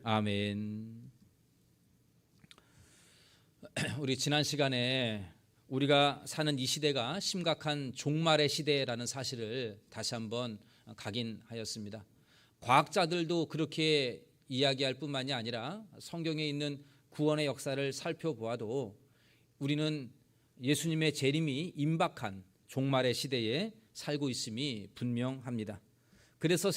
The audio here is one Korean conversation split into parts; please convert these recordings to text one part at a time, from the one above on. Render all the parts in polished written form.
아멘. 우리 지난 시간에 우리가 사는 이 시대가 심각한 종말의 시대라는 사실을 다시 한번 각인하였습니다. 과학자들도 그렇게 이야기할 뿐만이 아니라 성경에 있는 구원의 역사를 살펴보아도 우리는 예수님의 재림이 임박한 종말의 시대에 살고 있음이 분명합니다. 그래서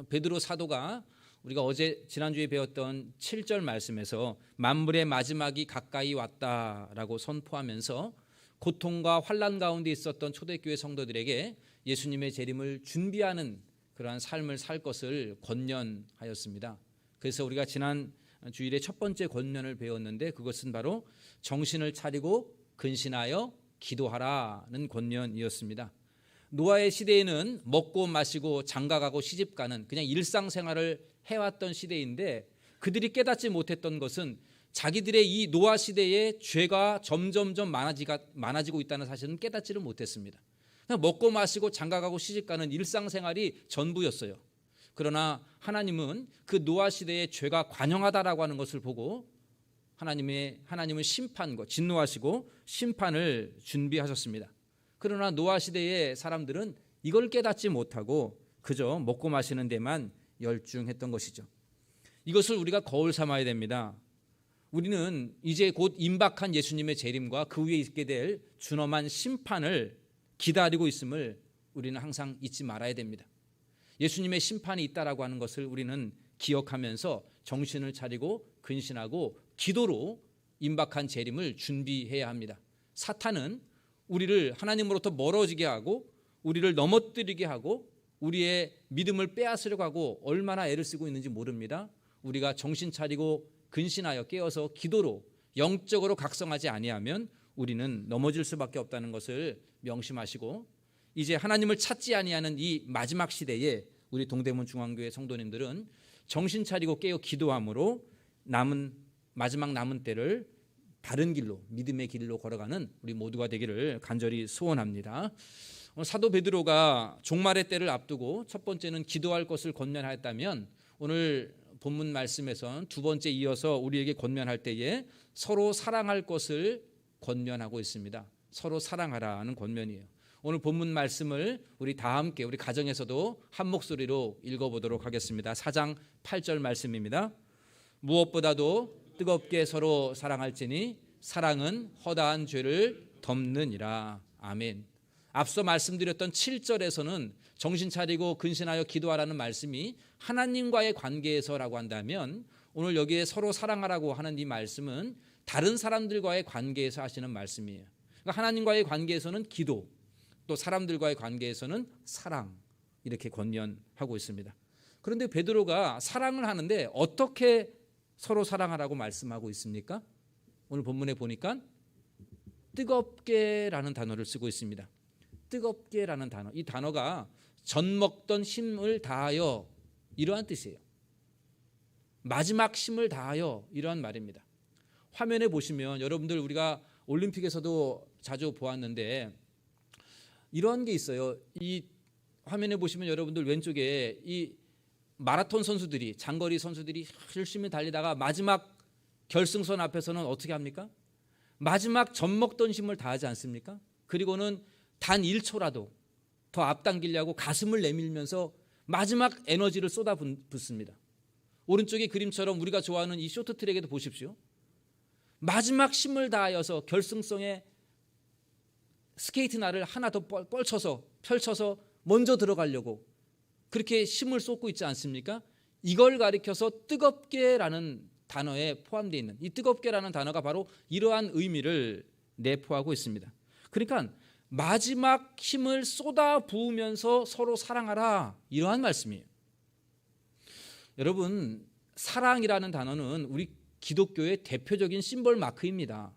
베드로 사도가 우리가 지난주에 배웠던 7절 말씀에서 만물의 마지막이 가까이 왔다라고 선포하면서 고통과 환난 가운데 있었던 초대교회 성도들에게 예수님의 재림을 준비하는 그러한 삶을 살 것을 권면하였습니다. 그래서 우리가 지난 주일에 첫 번째 권면을 배웠는데 그것은 바로 정신을 차리고 근신하여 기도하라는 권면이었습니다. 노아의 시대에는 먹고 마시고 장가가고 시집가는 그냥 일상생활을 해왔던 시대인데 그들이 깨닫지 못했던 것은 자기들의 이 노아 시대에 죄가 점점점 많아지고 있다는 사실은 깨닫지를 못했습니다. 그냥 먹고 마시고 장가가고 시집가는 일상생활이 전부였어요. 그러나 하나님은 그 노아 시대의 죄가 관영하다라고 하는 것을 보고 하나님은 심판과 진노하시고 심판을 준비하셨습니다. 그러나 노아 시대의 사람들은 이걸 깨닫지 못하고 그저 먹고 마시는 데만 열중했던 것이죠. 이것을 우리가 거울 삼아야 됩니다. 우리는 이제 곧 임박한 예수님의 재림과 그 위에 있게 될 준엄한 심판을 기다리고 있음을 우리는 항상 잊지 말아야 됩니다. 예수님의 심판이 있다라고 하는 것을 우리는 기억하면서 정신을 차리고 근신하고 기도로 임박한 재림을 준비해야 합니다. 사탄은 우리를 하나님으로부터 멀어지게 하고 우리를 넘어뜨리게 하고 우리의 믿음을 빼앗으려고 하고 얼마나 애를 쓰고 있는지 모릅니다. 우리가 정신 차리고 근신하여 깨어서 기도로 영적으로 각성하지 아니하면 우리는 넘어질 수밖에 없다는 것을 명심하시고 이제 하나님을 찾지 아니하는 이 마지막 시대에 우리 동대문 중앙교회 성도님들은 정신 차리고 깨어 기도함으로 마지막 남은 때를 바른 길로 믿음의 길로 걸어가는 우리 모두가 되기를 간절히 소원합니다. 사도 베드로가 종말의 때를 앞두고 첫 번째는 기도할 것을 권면하였다면 오늘 본문 말씀에선 두 번째 이어서 우리에게 권면할 때에 서로 사랑할 것을 권면하고 있습니다. 서로 사랑하라는 권면이에요. 오늘 본문 말씀을 우리 다 함께 우리 가정에서도 한 목소리로 읽어보도록 하겠습니다. 4장 8절 말씀입니다. 무엇보다도 뜨겁게 서로 사랑할지니 사랑은 허다한 죄를 덮느니라. 아멘. 앞서 말씀드렸던 7절에서는 정신 차리고 근신하여 기도하라는 말씀이 하나님과의 관계에서라고 한다면 오늘 여기에 서로 사랑하라고 하는 이 말씀은 다른 사람들과의 관계에서 하시는 말씀이에요. 그러니까 하나님과의 관계에서는 기도, 또 사람들과의 관계에서는 사랑 이렇게 권면하고 있습니다. 그런데 베드로가 사랑을 하는데 어떻게 서로 사랑하라고 말씀하고 있습니까? 오늘 본문에 보니까 뜨겁게라는 단어를 쓰고 있습니다. 뜨겁게라는 단어, 이 단어가 전 먹던 힘을 다하여 이러한 뜻이에요. 마지막 힘을 다하여 이러한 말입니다. 화면에 보시면 여러분들 우리가 올림픽에서도 자주 보았는데 이런 게 있어요. 이 화면에 보시면 여러분들 왼쪽에 이 마라톤 선수들이 장거리 선수들이 열심히 달리다가 마지막 결승선 앞에서는 어떻게 합니까? 마지막 젖 먹던 힘을 다하지 않습니까? 그리고는 단 1초라도 더 앞당기려고 가슴을 내밀면서 마지막 에너지를 쏟아붓습니다. 오른쪽의 그림처럼 우리가 좋아하는 이 쇼트트랙에도 보십시오. 마지막 힘을 다하여서 결승선에 스케이트 날을 하나 더 펼쳐서 먼저 들어가려고 그렇게 힘을 쏟고 있지 않습니까? 이걸 가리켜서 뜨겁게라는 단어에 포함되어 있는 이 뜨겁게라는 단어가 바로 이러한 의미를 내포하고 있습니다. 그러니까 마지막 힘을 쏟아 부으면서 서로 사랑하라 이러한 말씀이에요. 여러분, 사랑이라는 단어는 우리 기독교의 대표적인 심벌 마크입니다.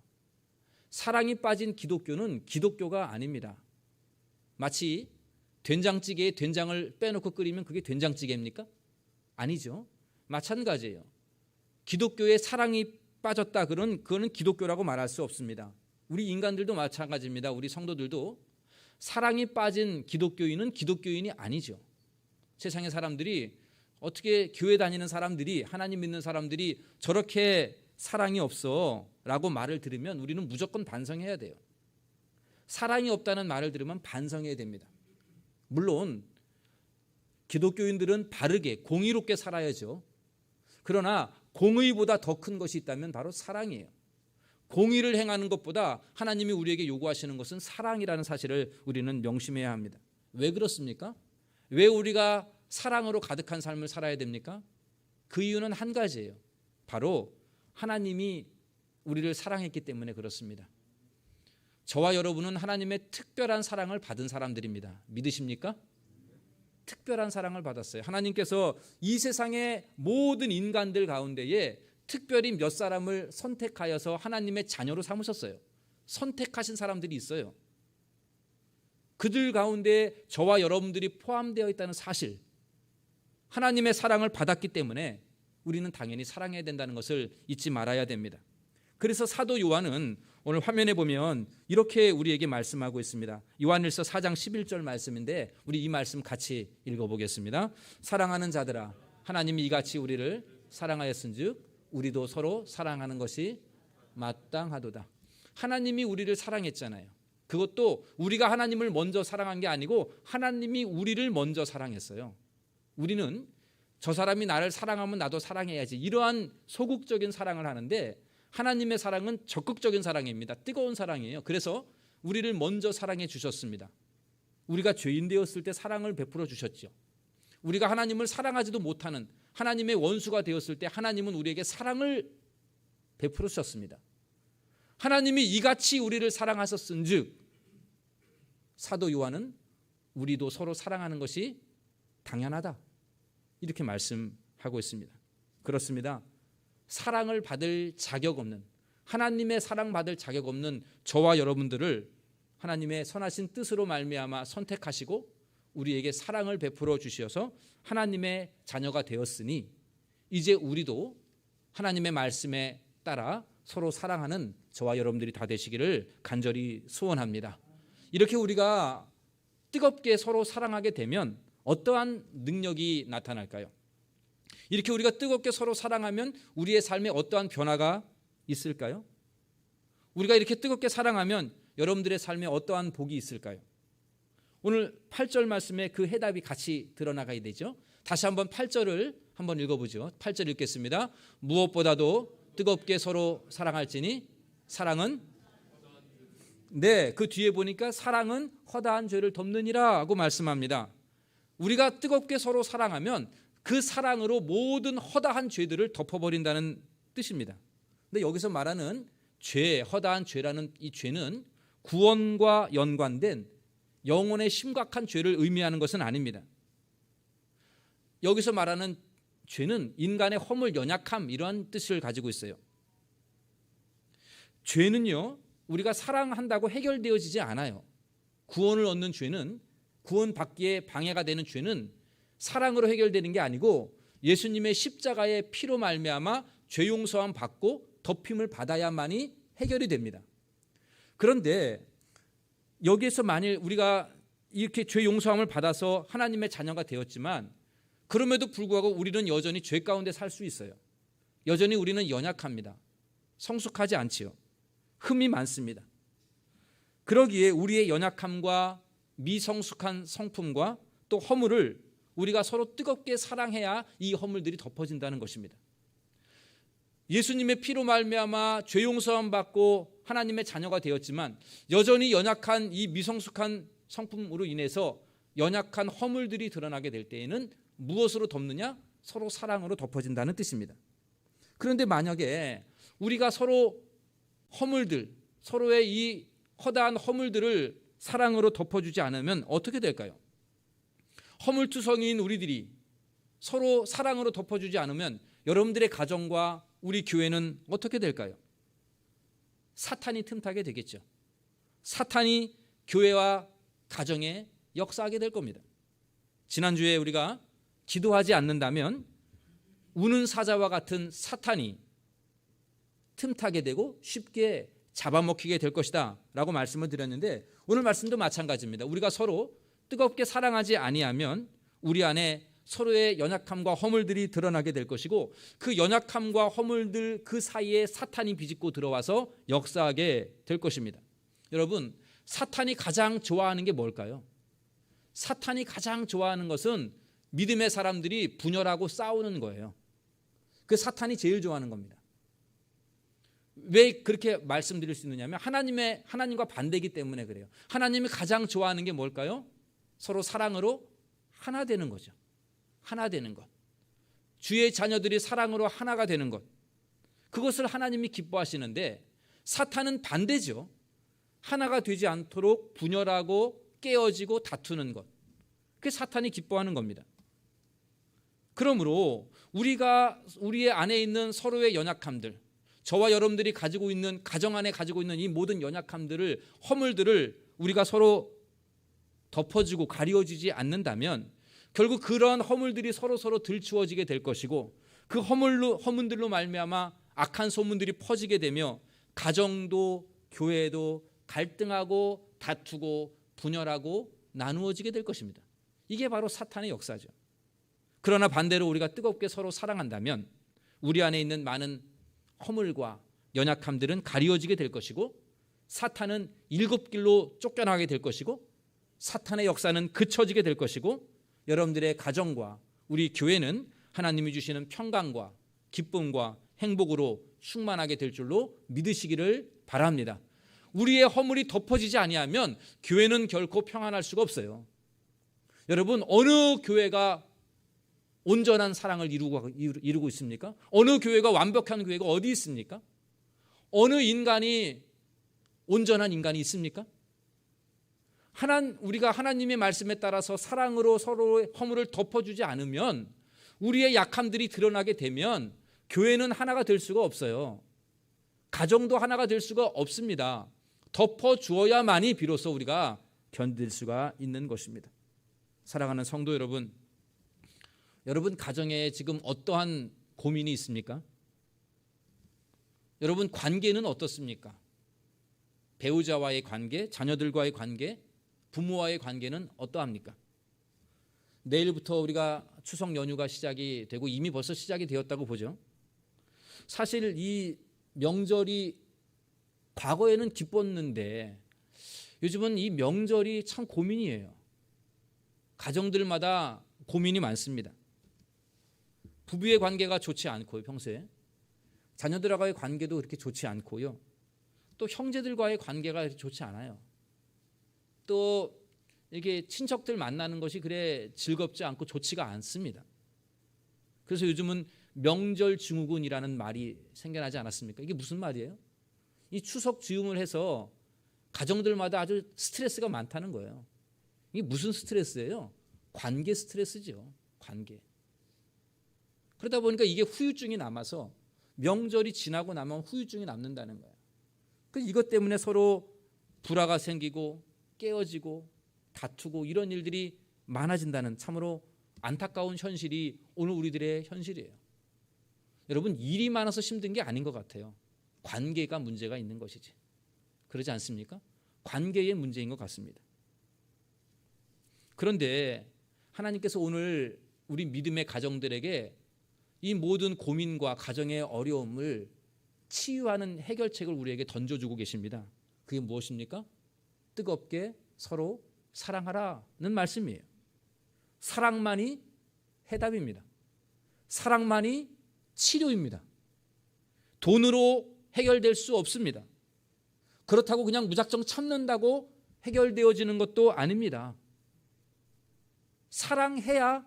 사랑이 빠진 기독교는 기독교가 아닙니다. 마치 된장찌개에 된장을 빼놓고 끓이면 그게 된장찌개입니까? 아니죠. 마찬가지예요. 기독교에 사랑이 빠졌다 그거는 기독교라고 말할 수 없습니다. 우리 인간들도 마찬가지입니다. 우리 성도들도 사랑이 빠진 기독교인은 기독교인이 아니죠. 세상의 사람들이 어떻게 교회 다니는 사람들이, 하나님 믿는 사람들이 저렇게 사랑이 없어 라고 말을 들으면 우리는 무조건 반성해야 돼요. 사랑이 없다는 말을 들으면 반성해야 됩니다. 물론 기독교인들은 바르게 공의롭게 살아야죠. 그러나 공의보다 더 큰 것이 있다면 바로 사랑이에요. 공의를 행하는 것보다 하나님이 우리에게 요구하시는 것은 사랑이라는 사실을 우리는 명심해야 합니다. 왜 그렇습니까? 왜 우리가 사랑으로 가득한 삶을 살아야 됩니까? 그 이유는 한 가지예요. 바로 하나님이 우리를 사랑했기 때문에 그렇습니다. 저와 여러분은 하나님의 특별한 사랑을 받은 사람들입니다. 믿으십니까? 특별한 사랑을 받았어요. 하나님께서 이 세상의 모든 인간들 가운데에 특별히 몇 사람을 선택하여서 하나님의 자녀로 삼으셨어요. 선택하신 사람들이 있어요. 그들 가운데 저와 여러분들이 포함되어 있다는 사실, 하나님의 사랑을 받았기 때문에 우리는 당연히 사랑해야 된다는 것을 잊지 말아야 됩니다. 그래서 사도 요한은 오늘 화면에 보면 이렇게 우리에게 말씀하고 있습니다. 요한일서 4장 11절 말씀인데 우리 이 말씀 같이 읽어보겠습니다. 사랑하는 자들아, 하나님이 이같이 우리를 사랑하였은즉 우리도 서로 사랑하는 것이 마땅하도다. 하나님이 우리를 사랑했잖아요. 그것도 우리가 하나님을 먼저 사랑한 게 아니고 하나님이 우리를 먼저 사랑했어요. 우리는 저 사람이 나를 사랑하면 나도 사랑해야지, 이러한 소극적인 사랑을 하는데 하나님의 사랑은 적극적인 사랑입니다. 뜨거운 사랑이에요. 그래서 우리를 먼저 사랑해 주셨습니다. 우리가 죄인 되었을 때 사랑을 베풀어 주셨죠. 우리가 하나님을 사랑하지도 못하는 하나님의 원수가 되었을 때 하나님은 우리에게 사랑을 베풀어 주셨습니다. 하나님이 이같이 우리를 사랑하셨은즉 사도 요한은 우리도 서로 사랑하는 것이 당연하다, 이렇게 말씀하고 있습니다. 그렇습니다. 사랑을 받을 자격 없는, 하나님의 사랑받을 자격 없는 저와 여러분들을 하나님의 선하신 뜻으로 말미암아 선택하시고 우리에게 사랑을 베풀어 주셔서 하나님의 자녀가 되었으니 이제 우리도 하나님의 말씀에 따라 서로 사랑하는 저와 여러분들이 다 되시기를 간절히 소원합니다. 이렇게 우리가 뜨겁게 서로 사랑하게 되면 어떠한 능력이 나타날까요? 이렇게 우리가 뜨겁게 서로 사랑하면 우리의 삶에 어떠한 변화가 있을까요? 우리가 이렇게 뜨겁게 사랑하면 여러분들의 삶에 어떠한 복이 있을까요? 오늘 8절 말씀에 그 해답이 같이 드러나가야 되죠. 다시 한번 8절을 한번 읽어보죠. 8절 읽겠습니다. 무엇보다도 뜨겁게 서로 사랑할지니 사랑은, 네, 그 뒤에 보니까 사랑은 허다한 죄를 덮느니라 하고 말씀합니다. 우리가 뜨겁게 서로 사랑하면 그 사랑으로 모든 허다한 죄들을 덮어버린다는 뜻입니다. 근데 여기서 말하는 죄, 허다한 죄라는 이 죄는 구원과 연관된 영혼의 심각한 죄를 의미하는 것은 아닙니다. 여기서 말하는 죄는 인간의 허물, 연약함, 이러한 뜻을 가지고 있어요. 죄는요, 우리가 사랑한다고 해결되어지지 않아요. 구원을 얻는 죄는, 구원받기에 방해가 되는 죄는 사랑으로 해결되는 게 아니고 예수님의 십자가의 피로 말미암아 죄 용서함 받고 덮임을 받아야만이 해결이 됩니다. 그런데 여기에서 만일 우리가 이렇게 죄 용서함을 받아서 하나님의 자녀가 되었지만 그럼에도 불구하고 우리는 여전히 죄 가운데 살 수 있어요. 여전히 우리는 연약합니다. 성숙하지 않지요. 흠이 많습니다. 그러기에 우리의 연약함과 미성숙한 성품과 또 허물을 우리가 서로 뜨겁게 사랑해야 이 허물들이 덮어진다는 것입니다. 예수님의 피로 말미암아 죄 용서함 받고 하나님의 자녀가 되었지만 여전히 연약한 이 미성숙한 성품으로 인해서 연약한 허물들이 드러나게 될 때에는 무엇으로 덮느냐? 서로 사랑으로 덮어진다는 뜻입니다. 그런데 만약에 우리가 서로 허물들, 서로의 이 허다한 허물들을 사랑으로 덮어주지 않으면 어떻게 될까요? 허물투성이인 우리들이 서로 사랑으로 덮어주지 않으면 여러분들의 가정과 우리 교회는 어떻게 될까요? 사탄이 틈타게 되겠죠. 사탄이 교회와 가정에 역사하게 될 겁니다. 지난주에 우리가 기도하지 않는다면 우는 사자와 같은 사탄이 틈타게 되고 쉽게 잡아먹히게 될 것이다 라고 말씀을 드렸는데 오늘 말씀도 마찬가지입니다. 우리가 서로 뜨겁게 사랑하지 아니하면 우리 안에 서로의 연약함과 허물들이 드러나게 될 것이고 그 연약함과 허물들 그 사이에 사탄이 비집고 들어와서 역사하게 될 것입니다. 여러분, 사탄이 가장 좋아하는 게 뭘까요? 사탄이 가장 좋아하는 것은 믿음의 사람들이 분열하고 싸우는 거예요. 그 사탄이 제일 좋아하는 겁니다. 왜 그렇게 말씀드릴 수 있느냐면 하나님과 반대이기 때문에 그래요. 하나님이 가장 좋아하는 게 뭘까요? 서로 사랑으로 하나 되는 거죠. 하나 되는 것. 주의 자녀들이 사랑으로 하나가 되는 것. 그것을 하나님이 기뻐하시는데 사탄은 반대죠. 하나가 되지 않도록 분열하고 깨어지고 다투는 것. 그게 사탄이 기뻐하는 겁니다. 그러므로 우리가 우리의 안에 있는 서로의 연약함들, 저와 여러분들이 가지고 있는 가정 안에 가지고 있는 이 모든 연약함들을 허물들을 우리가 서로 덮어주고 가려주지 않는다면 결국 그런 허물들이 서로 들추어지게 될 것이고 그 허물들로 말미암아 악한 소문들이 퍼지게 되며 가정도 교회도 갈등하고 다투고 분열하고 나누어지게 될 것입니다. 이게 바로 사탄의 역사죠. 그러나 반대로 우리가 뜨겁게 서로 사랑한다면 우리 안에 있는 많은 허물과 연약함들은 가리워지게 될 것이고 사탄은 일곱 길로 쫓겨나게 될 것이고 사탄의 역사는 그쳐지게 될 것이고 여러분들의 가정과 우리 교회는 하나님이 주시는 평강과 기쁨과 행복으로 충만하게 될 줄로 믿으시기를 바랍니다. 우리의 허물이 덮어지지 아니하면 교회는 결코 평안할 수가 없어요. 여러분, 어느 교회가 온전한 사랑을 이루고 있습니까? 어느 교회가 완벽한 교회가 어디 있습니까? 어느 인간이 온전한 인간이 있습니까? 우리가 하나님의 말씀에 따라서 사랑으로 서로의 허물을 덮어주지 않으면 우리의 약함들이 드러나게 되면 교회는 하나가 될 수가 없어요. 가정도 하나가 될 수가 없습니다. 덮어주어야만이 비로소 우리가 견딜 수가 있는 것입니다. 사랑하는 성도 여러분, 여러분 가정에 지금 어떠한 고민이 있습니까? 여러분 관계는 어떻습니까? 배우자와의 관계, 자녀들과의 관계, 부모와의 관계는 어떠합니까? 내일부터 우리가 추석 연휴가 시작이 되고 이미 벌써 시작이 되었다고 보죠. 사실 이 명절이 과거에는 기뻤는데 요즘은 이 명절이 참 고민이에요. 가정들마다 고민이 많습니다. 부부의 관계가 좋지 않고요, 평소에. 자녀들과의 관계도 그렇게 좋지 않고요. 또 형제들과의 관계가 좋지 않아요. 또 이게 친척들 만나는 것이 그래 즐겁지 않고 좋지가 않습니다. 그래서 요즘은 명절 증후군이라는 말이 생겨나지 않았습니까? 이게 무슨 말이에요? 이 추석 즈음을 해서 가정들마다 아주 스트레스가 많다는 거예요. 이게 무슨 스트레스예요? 관계 스트레스죠. 관계. 그러다 보니까 이게 후유증이 남아서 명절이 지나고 나면 후유증이 남는다는 거예요. 그래서 이것 때문에 서로 불화가 생기고 깨어지고 다투고 이런 일들이 많아진다는 참으로 안타까운 현실이 오늘 우리들의 현실이에요. 여러분, 일이 많아서 힘든 게 아닌 것 같아요. 관계가 문제가 있는 것이지. 그러지 않습니까? 관계의 문제인 것 같습니다. 그런데 하나님께서 오늘 우리 믿음의 가정들에게 이 모든 고민과 가정의 어려움을 치유하는 해결책을 우리에게 던져주고 계십니다. 그게 무엇입니까? 뜨겁게 서로 사랑하라는 말씀이에요. 사랑만이 해답입니다. 사랑만이 치료입니다. 돈으로 해결될 수 없습니다. 그렇다고 그냥 무작정 참는다고 해결되어지는 것도 아닙니다. 사랑해야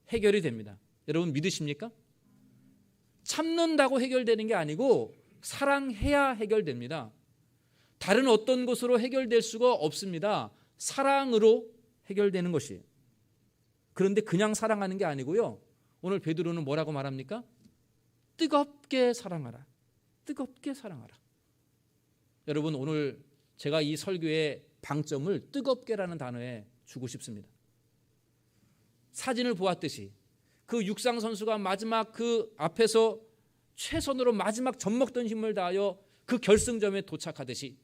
해결이 됩니다. 여러분 믿으십니까? 참는다고 해결되는 게 아니고 사랑해야 해결됩니다. 다른 어떤 것으로 해결될 수가 없습니다. 사랑으로 해결되는 것이에요. 그런데 그냥 사랑하는 게 아니고요. 오늘 베드로는 뭐라고 말합니까? 뜨겁게 사랑하라. 뜨겁게 사랑하라. 여러분 오늘 제가 이 설교의 방점을 뜨겁게라는 단어에 주고 싶습니다. 사진을 보았듯이 그 육상 선수가 마지막 그 앞에서 최선으로 마지막 젖먹던 힘을 다하여 그 결승점에 도착하듯이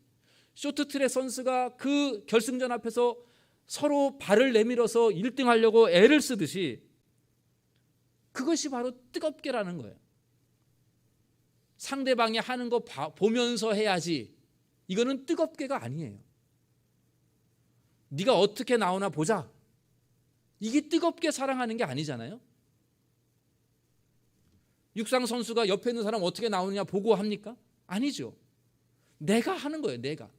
쇼트트랙 선수가 그 결승전 앞에서 서로 발을 내밀어서 1등 하려고 애를 쓰듯이 그것이 바로 뜨겁게라는 거예요. 상대방이 하는 거 보면서 해야지. 이거는 뜨겁게가 아니에요. 네가 어떻게 나오나 보자. 이게 뜨겁게 사랑하는 게 아니잖아요. 육상 선수가 옆에 있는 사람 어떻게 나오느냐 보고 합니까? 아니죠. 내가 하는 거예요. 내가.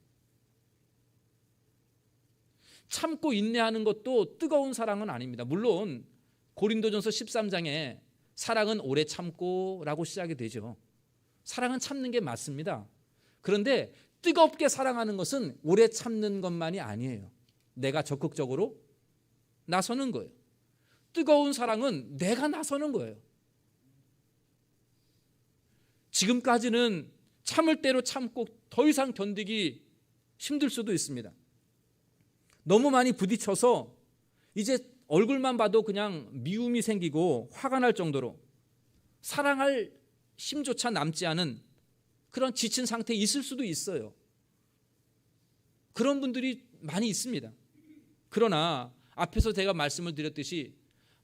참고 인내하는 것도 뜨거운 사랑은 아닙니다. 물론 고린도전서 13장에 사랑은 오래 참고 라고 시작이 되죠. 사랑은 참는 게 맞습니다. 그런데 뜨겁게 사랑하는 것은 오래 참는 것만이 아니에요. 내가 적극적으로 나서는 거예요. 뜨거운 사랑은 내가 나서는 거예요. 지금까지는 참을 대로 참고 더 이상 견디기 힘들 수도 있습니다. 너무 많이 부딪혀서 이제 얼굴만 봐도 그냥 미움이 생기고 화가 날 정도로 사랑할 힘조차 남지 않은 그런 지친 상태에 있을 수도 있어요. 그런 분들이 많이 있습니다. 그러나 앞에서 제가 말씀을 드렸듯이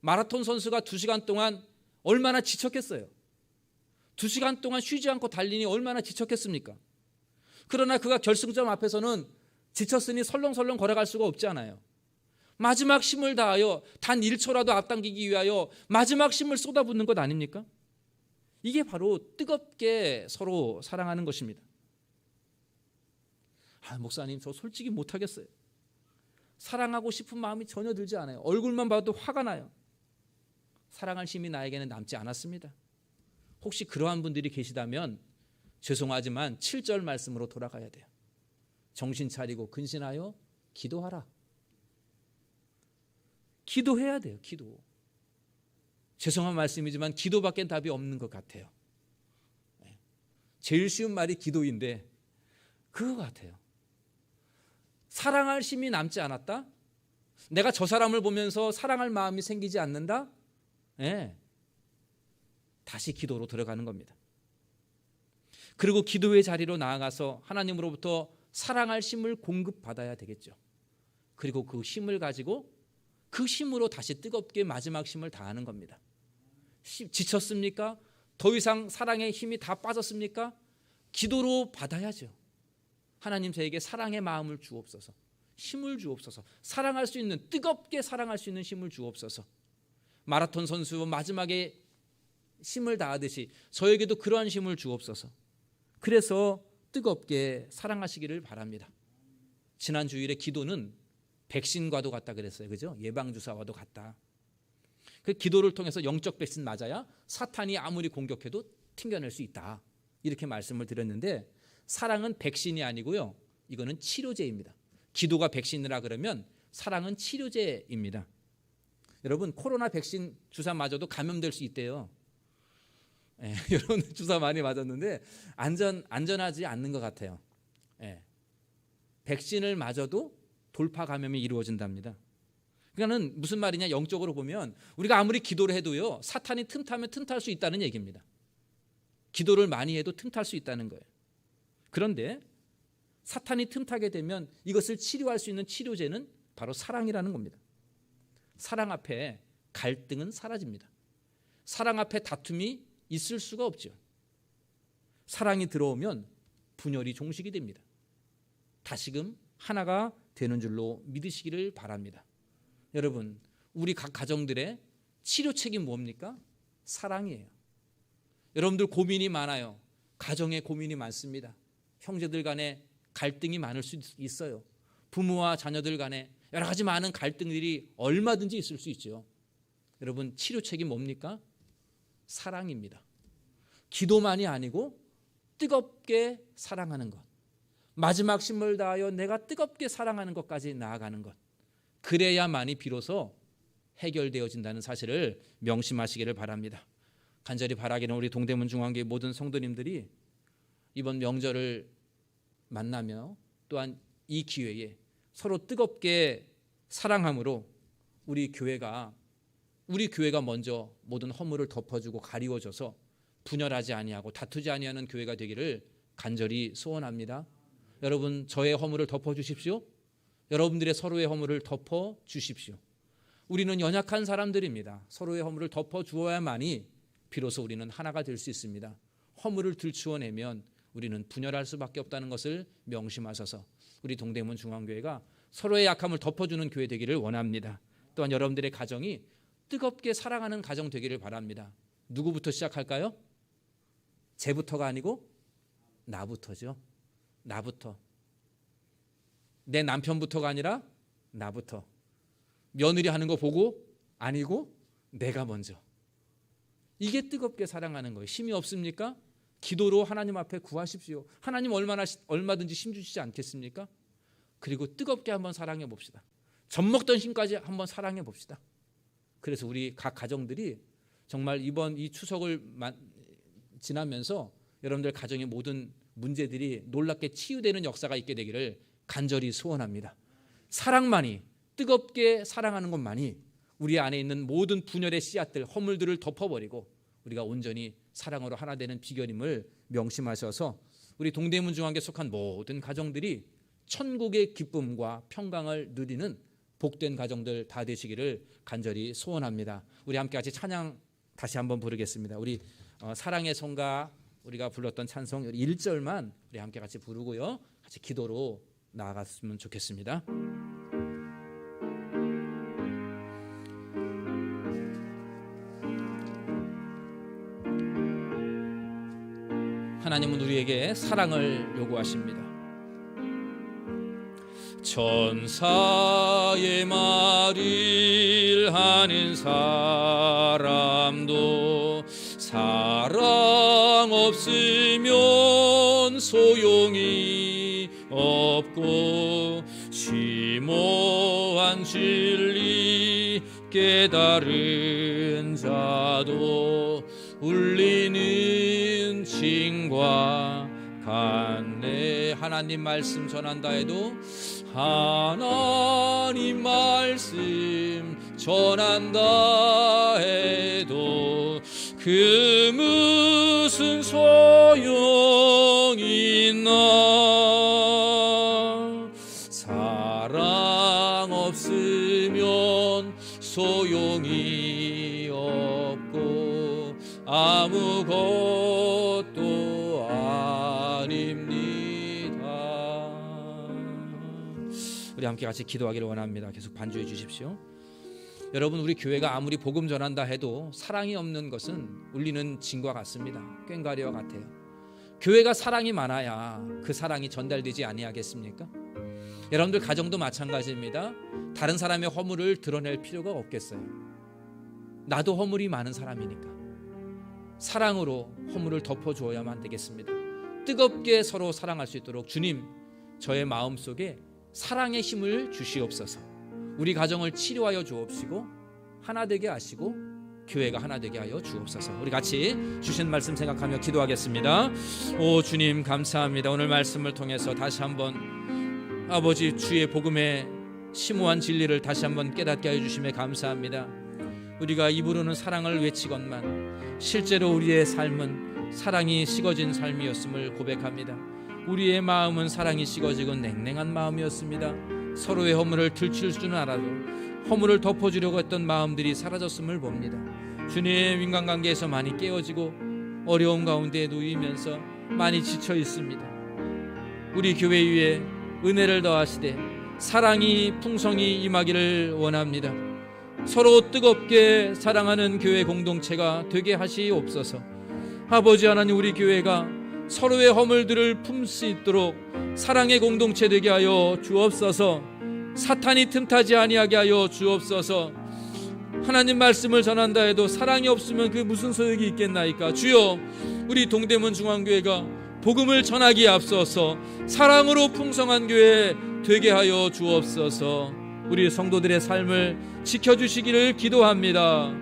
마라톤 선수가 2시간 동안 얼마나 지쳤겠어요. 2시간 동안 쉬지 않고 달리니 얼마나 지쳤겠습니까? 그러나 그가 결승점 앞에서는 지쳤으니 설렁설렁 걸어갈 수가 없지 않아요. 마지막 힘을 다하여 단 1초라도 앞당기기 위하여 마지막 힘을 쏟아붓는 것 아닙니까? 이게 바로 뜨겁게 서로 사랑하는 것입니다. 목사님, 저 솔직히 못하겠어요. 사랑하고 싶은 마음이 전혀 들지 않아요. 얼굴만 봐도 화가 나요. 사랑할 힘이 나에게는 남지 않았습니다. 혹시 그러한 분들이 계시다면 죄송하지만 7절 말씀으로 돌아가야 돼요. 정신 차리고 근신하여 기도하라. 기도해야 돼요. 기도. 죄송한 말씀이지만 기도밖엔 답이 없는 것 같아요. 제일 쉬운 말이 기도인데 그거 같아요. 사랑할 힘이 남지 않았다? 내가 저 사람을 보면서 사랑할 마음이 생기지 않는다? 다시 기도로 들어가는 겁니다. 그리고 기도의 자리로 나아가서 하나님으로부터 사랑할 힘을 공급받아야 되겠죠. 그리고 그 힘을 가지고 그 힘으로 다시 뜨겁게 마지막 힘을 다하는 겁니다. 지쳤습니까? 더 이상 사랑의 힘이 다 빠졌습니까? 기도로 받아야죠. 하나님 저에게 사랑의 마음을 주옵소서. 힘을 주옵소서. 사랑할 수 있는, 뜨겁게 사랑할 수 있는 힘을 주옵소서. 마라톤 선수 마지막에 힘을 다하듯이 저에게도 그러한 힘을 주옵소서. 그래서 뜨겁게 사랑하시기를 바랍니다. 지난 주일에 기도는 백신과도 같다 그랬어요. 그죠? 예방주사와도 같다. 그 기도를 통해서 영적 백신 맞아야 사탄이 아무리 공격해도 튕겨낼 수 있다. 이렇게 말씀을 드렸는데 사랑은 백신이 아니고요. 이거는 치료제입니다. 기도가 백신이라 그러면 사랑은 치료제입니다. 여러분 코로나 백신 주사 맞아도 감염될 수 있대요. 여러분 주사 많이 맞았는데 안전하지 않는 것 같아요. 백신을 맞아도 돌파 감염이 이루어진답니다. 그러니까는 무슨 말이냐, 영적으로 보면 우리가 아무리 기도를 해도요 사탄이 틈타면 틈탈 수 있다는 얘기입니다. 기도를 많이 해도 틈탈 수 있다는 거예요. 그런데 사탄이 틈타게 되면 이것을 치료할 수 있는 치료제는 바로 사랑이라는 겁니다. 사랑 앞에 갈등은 사라집니다. 사랑 앞에 다툼이 있을 수가 없죠. 사랑이 들어오면 분열이 종식이 됩니다. 다시금 하나가 되는 줄로 믿으시기를 바랍니다. 여러분, 우리 각 가정들의 치료책이 뭡니까? 사랑이에요. 여러분들 고민이 많아요. 가정에 고민이 많습니다. 형제들 간에 갈등이 많을 수 있어요. 부모와 자녀들 간에 여러 가지 많은 갈등들이 얼마든지 있을 수 있죠. 여러분, 치료책이 뭡니까? 사랑입니다. 기도만이 아니고 뜨겁게 사랑하는 것, 마지막 힘을 다하여 내가 뜨겁게 사랑하는 것까지 나아가는 것, 그래야만이 비로소 해결되어진다는 사실을 명심하시기를 바랍니다. 간절히 바라기는 우리 동대문 중앙교회 모든 성도님들이 이번 명절을 만나며 또한 이 기회에 서로 뜨겁게 사랑함으로 우리 교회가 먼저 모든 허물을 덮어주고 가리워줘서 분열하지 아니하고 다투지 아니하는 교회가 되기를 간절히 소원합니다. 여러분, 저의 허물을 덮어주십시오. 여러분들의 서로의 허물을 덮어주십시오. 우리는 연약한 사람들입니다. 서로의 허물을 덮어주어야만이 비로소 우리는 하나가 될 수 있습니다. 허물을 들추어내면 우리는 분열할 수밖에 없다는 것을 명심하셔서 우리 동대문 중앙교회가 서로의 약함을 덮어주는 교회 되기를 원합니다. 또한 여러분들의 가정이 뜨겁게 사랑하는 가정 되기를 바랍니다. 누구부터 시작할까요? 쟤부터가 아니고 나부터죠. 나부터. 내 남편부터가 아니라 나부터. 며느리 하는 거 보고 아니고 내가 먼저. 이게 뜨겁게 사랑하는 거예요. 힘이 없습니까? 기도로 하나님 앞에 구하십시오. 하나님 얼마든지 힘 주시지 않겠습니까? 그리고 뜨겁게 한번 사랑해 봅시다. 젖먹던 힘까지 한번 사랑해 봅시다. 그래서 우리 각 가정들이 정말 이번 이 추석을 지나면서 여러분들 가정의 모든 문제들이 놀랍게 치유되는 역사가 있게 되기를 간절히 소원합니다. 사랑만이, 뜨겁게 사랑하는 것만이 우리 안에 있는 모든 분열의 씨앗들, 허물들을 덮어버리고 우리가 온전히 사랑으로 하나 되는 비결임을 명심하셔서 우리 동대문 중앙교회 속한 모든 가정들이 천국의 기쁨과 평강을 누리는 복된 가정들 다 되시기를 간절히 소원합니다. 우리 함께 같이 찬양 다시 한번 부르겠습니다. 우리 사랑의 성가 우리가 불렀던 찬송 1절만 우리 함께 같이 부르고요. 같이 기도로 나아갔으면 좋겠습니다. 하나님은 우리에게 사랑을 요구하십니다. 천사의 말을 하는 사람도 사랑 없으면 소용이 없고 심오한 진리 깨달은 자도 울리는 징과 같네. 하나님 말씀 전한다 해도 하나님 말씀 전한다 해도 그 무슨 소용이 있나. 사랑 없으면 소용이 없고 아무것도 아닙니다. 우리 함께 같이 기도하기를 원합니다. 계속 반주해 주십시오. 여러분, 우리 교회가 아무리 복음 전한다 해도 사랑이 없는 것은 울리는 징과 같습니다. 꽹과리와 같아요. 교회가 사랑이 많아야 그 사랑이 전달되지 아니하겠습니까? 여러분들 가정도 마찬가지입니다. 다른 사람의 허물을 드러낼 필요가 없겠어요. 나도 허물이 많은 사람이니까 사랑으로 허물을 덮어주어야만 되겠습니다. 뜨겁게 서로 사랑할 수 있도록 주님, 저의 마음속에 사랑의 힘을 주시옵소서. 우리 가정을 치료하여 주옵시고 하나 되게 하시고 교회가 하나 되게 하여 주옵소서. 우리 같이 주신 말씀 생각하며 기도하겠습니다. 오 주님, 감사합니다. 오늘 말씀을 통해서 다시 한번 아버지 주의 복음의 심오한 진리를 다시 한번 깨닫게 하여 주심에 감사합니다. 우리가 입으로는 사랑을 외치건만 실제로 우리의 삶은 사랑이 식어진 삶이었음을 고백합니다. 우리의 마음은 사랑이 식어지고 냉랭한 마음이었습니다. 서로의 허물을 들칠 줄은 알아도 허물을 덮어주려고 했던 마음들이 사라졌음을 봅니다. 주님, 인간관계에서 많이 깨어지고 어려움 가운데 놓이면서 많이 지쳐 있습니다. 우리 교회 위에 은혜를 더하시되 사랑이 풍성히 임하기를 원합니다. 서로 뜨겁게 사랑하는 교회 공동체가 되게 하시옵소서. 아버지 하나님, 우리 교회가 서로의 허물들을 품을 수 있도록 사랑의 공동체 되게 하여 주옵소서. 사탄이 틈타지 아니하게 하여 주옵소서. 하나님 말씀을 전한다 해도 사랑이 없으면 그 무슨 소용이 있겠나이까. 주여, 우리 동대문 중앙교회가 복음을 전하기에 앞서서 사랑으로 풍성한 교회 되게 하여 주옵소서. 우리 성도들의 삶을 지켜주시기를 기도합니다.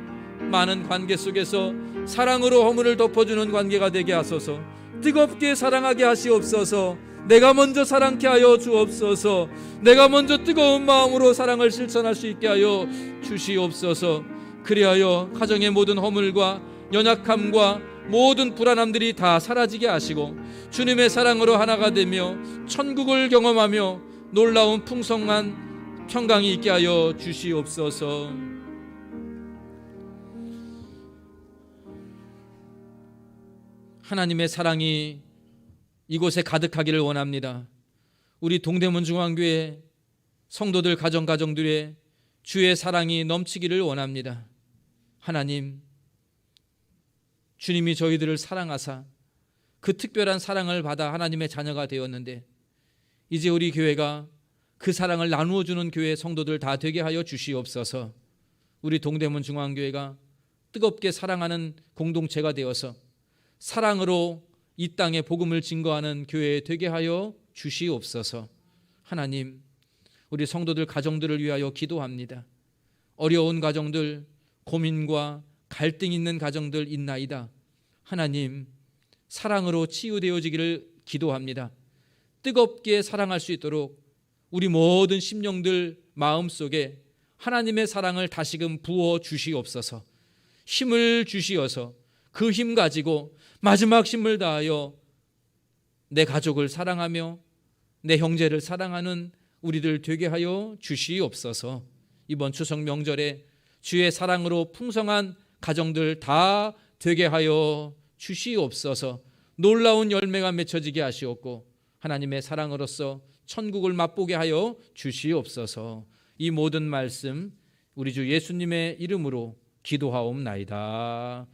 많은 관계 속에서 사랑으로 허물을 덮어주는 관계가 되게 하소서. 뜨겁게 사랑하게 하시옵소서. 내가 먼저 사랑케 하여 주옵소서. 내가 먼저 뜨거운 마음으로 사랑을 실천할 수 있게 하여 주시옵소서. 그리하여 가정의 모든 허물과 연약함과 모든 불안함들이 다 사라지게 하시고 주님의 사랑으로 하나가 되며 천국을 경험하며 놀라운 풍성한 평강이 있게 하여 주시옵소서. 하나님의 사랑이 이곳에 가득하기를 원합니다. 우리 동대문 중앙교회 성도들 가정들의 주의 사랑이 넘치기를 원합니다. 하나님, 주님이 저희들을 사랑하사 그 특별한 사랑을 받아 하나님의 자녀가 되었는데 이제 우리 교회가 그 사랑을 나누어 주는 교회 성도들 다 되게 하여 주시옵소서. 우리 동대문 중앙교회가 뜨겁게 사랑하는 공동체가 되어서 사랑으로 이 땅에 복음을 증거하는 교회 되게 하여 주시옵소서. 하나님, 우리 성도들 가정들을 위하여 기도합니다. 어려운 가정들, 고민과 갈등 있는 가정들 있나이다. 하나님, 사랑으로 치유되어지기를 기도합니다. 뜨겁게 사랑할 수 있도록 우리 모든 심령들 마음속에 하나님의 사랑을 다시금 부어 주시옵소서. 힘을 주시어서 그 힘 가지고 마지막 힘을 다하여 내 가족을 사랑하며 내 형제를 사랑하는 우리들 되게 하여 주시옵소서. 이번 추석 명절에 주의 사랑으로 풍성한 가정들 다 되게 하여 주시옵소서. 놀라운 열매가 맺혀지게 하시옵고 하나님의 사랑으로서 천국을 맛보게 하여 주시옵소서. 이 모든 말씀 우리 주 예수님의 이름으로 기도하옵나이다.